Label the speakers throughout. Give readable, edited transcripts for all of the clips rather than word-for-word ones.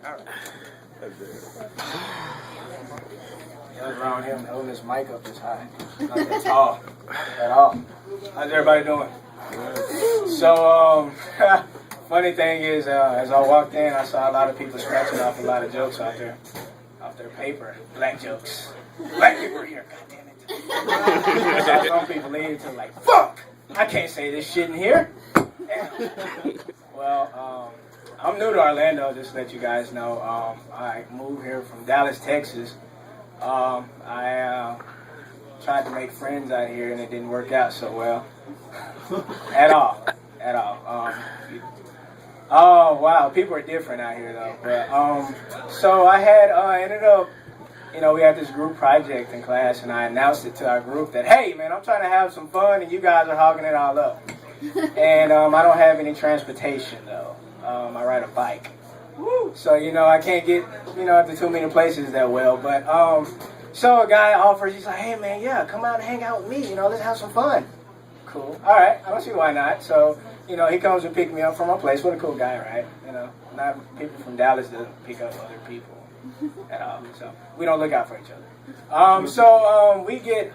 Speaker 1: All right. Nothing wrong with him holding his mic up this high. Not at all. At all. How's everybody doing? So, funny thing is, as I walked in, I saw a lot of people scratching off a lot of jokes out there. Off their paper. Black jokes. Black people are here, goddammit. I saw some people leave to like, fuck! I can't say this shit in here. Well, I'm new to Orlando, just to let you guys know. I moved here from Dallas, Texas. I tried to make friends out here and it didn't work out so well. At all. Oh, wow, people are different out here though. But, so I had ended up, we had this group project in class and I announced it to our group that, hey man, I'm trying to have some fun and you guys are hogging it all up. And I don't have any transportation though. I ride a bike. So, I can't get, to too many places that well. But, so a guy offers, he's like, hey man, yeah, come out and hang out with me, let's have some fun. Cool. All right, I don't see why not. So, he comes and pick me up from my place. What a cool guy, right? Not people from Dallas doesn't pick up other people at all. So, we don't look out for each other. We get,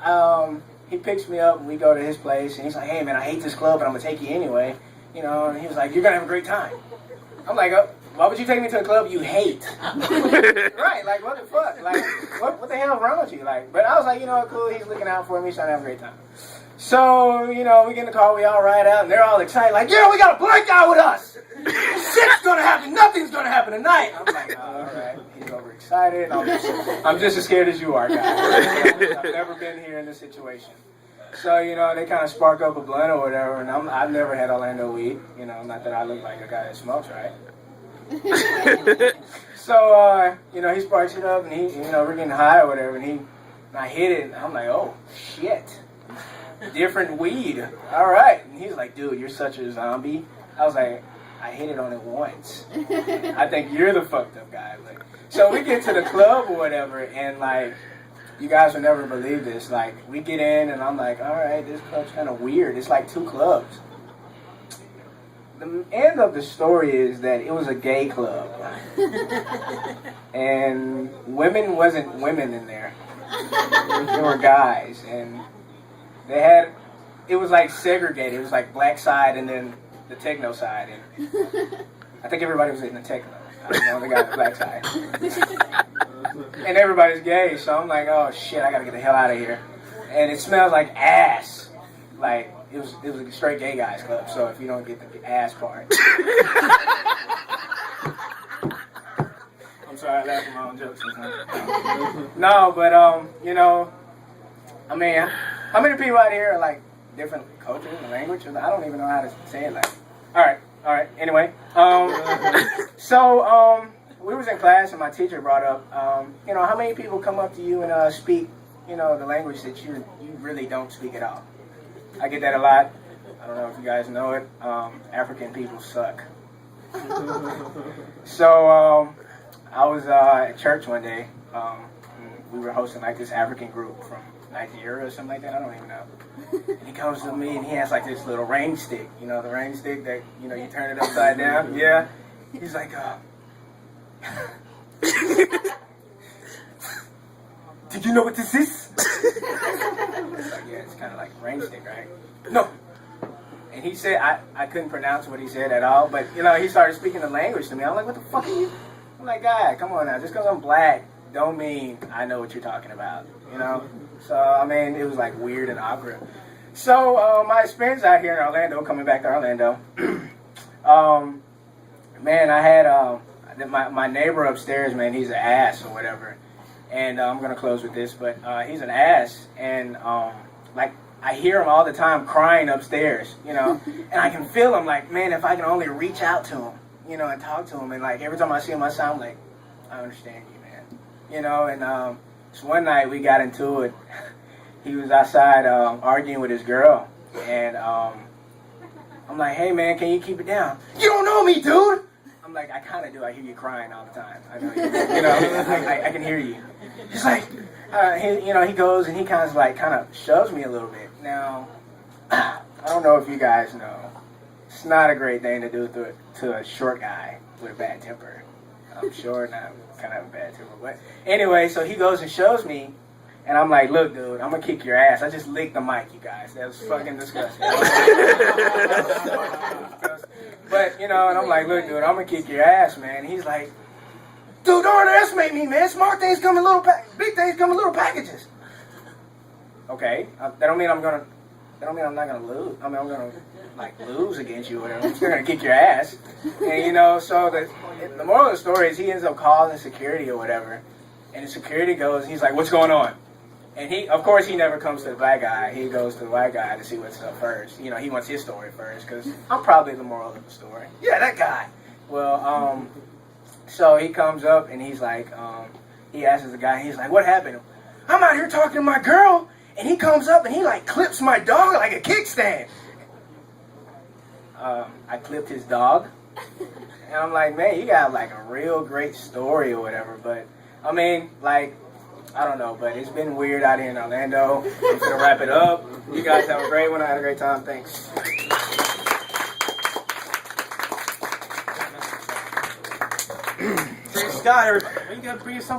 Speaker 1: he picks me up and we go to his place and he's like, hey man, I hate this club, but I'm going to take you anyway. And he was like, you're going to have a great time. I'm like, why would you take me to a club you hate? Right, like, what the fuck? Like, what the hell is wrong with you? Like, but I was like, cool, he's looking out for me, he's trying to have a great time. So, we get in the car, we all ride out, and they're all excited, like, yeah, we got a black guy with us! Shit's gonna happen, nothing's gonna happen tonight! I'm like, oh, all right, he's overexcited, I'm just as scared as you are, guys. I've never been here in this situation. So, they kind of spark up a blunt or whatever, and I've never had Orlando weed, not that I look like a guy that smokes, right? So, he sparks it up, and we're getting high or whatever, and I hit it, and I'm like, oh, shit. Different weed. All right. And he's like, dude, you're such a zombie. I was like, I hit it on it once. I think you're the fucked up guy. Like, so we get to the club or whatever, and like, you guys will never believe this. Like, we get in, and I'm like, all right, this club's kind of weird. It's like two clubs. The end of the story is that it was a gay club. And women wasn't women in there. They were guys. And it was like segregated. It was like black side and then the techno side. And I think everybody was in the techno. I was the only guy on the black side. And everybody's gay, so I'm like, oh shit, I gotta get the hell out of here. And it smells like ass. Like, it was a straight gay guys club, so if you don't get the ass part. I'm sorry, I laugh at my own jokes sometimes. No, but, I mean, how many people out here are like different cultures and language? I don't even know how to say it. Like, all right. Anyway, so we was in class and my teacher brought up, how many people come up to you and speak, the language that you really don't speak at all. I get that a lot. I don't know if you guys know it. African people suck. So I was at church one day. We were hosting like this African group from Nigeria or something like that. I don't even know. And he comes to me and he has like this little rain stick. The rain stick that, you turn it upside down. Yeah. He's like, did you know what this is? Like, yeah, it's kind of like rain stick, right? No. And he said, I couldn't pronounce what he said at all, but, he started speaking the language to me. I'm like, what the fuck are you? I'm like, God, come on now. Just because I'm black don't mean I know what you're talking about, So, I mean, it was like weird and awkward. So, my experience out here in Orlando, coming back to Orlando, man, I had my neighbor upstairs, man, he's an ass or whatever. And I'm going to close with this, but he's an ass. And, like, I hear him all the time crying upstairs, and I can feel him, like, man, if I can only reach out to him, and talk to him. And, like, every time I see him, I sound like, I understand you, man. And so one night we got into it. He was outside arguing with his girl. And I'm like, hey, man, can you keep it down? You don't know me, dude! I'm like, I kind of do. I hear you crying all the time. I know you. I can hear you. He's like, he goes and he kind of shoves me a little bit. Now, I don't know if you guys know, it's not a great thing to do to a short guy with a bad temper. I'm sure not. Kind of have a bad temper. But anyway, so he goes and shows me, and I'm like, look, dude, I'm going to kick your ass. I just licked the mic, you guys. That was fucking disgusting. But, and I'm like, look, dude, I'm going to kick your ass, man. And he's like, dude, don't underestimate me, man. Smart things come in big things come in little packages. Okay, that don't mean I'm not gonna lose. I mean, I'm gonna lose against you or whatever. I'm still gonna kick your ass. And so the moral of the story is he ends up calling security or whatever, and the security goes. He's like, "What's going on?" And of course, he never comes to the black guy. He goes to the white guy to see what's up first. He wants his story first because I'm probably the moral of the story. Yeah, that guy. Well, so he comes up and he's like, he asks the guy. He's like, "What happened?" I'm out here talking to my girl. And he comes up and he clips my dog like a kickstand. I clipped his dog. And I'm like, man, you got a real great story or whatever. But, I mean, I don't know. But it's been weird out here in Orlando. I'm going to wrap it up. You guys have a great one. I had a great time. Thanks.
Speaker 2: Praise God, everybody. You got to bring yourself.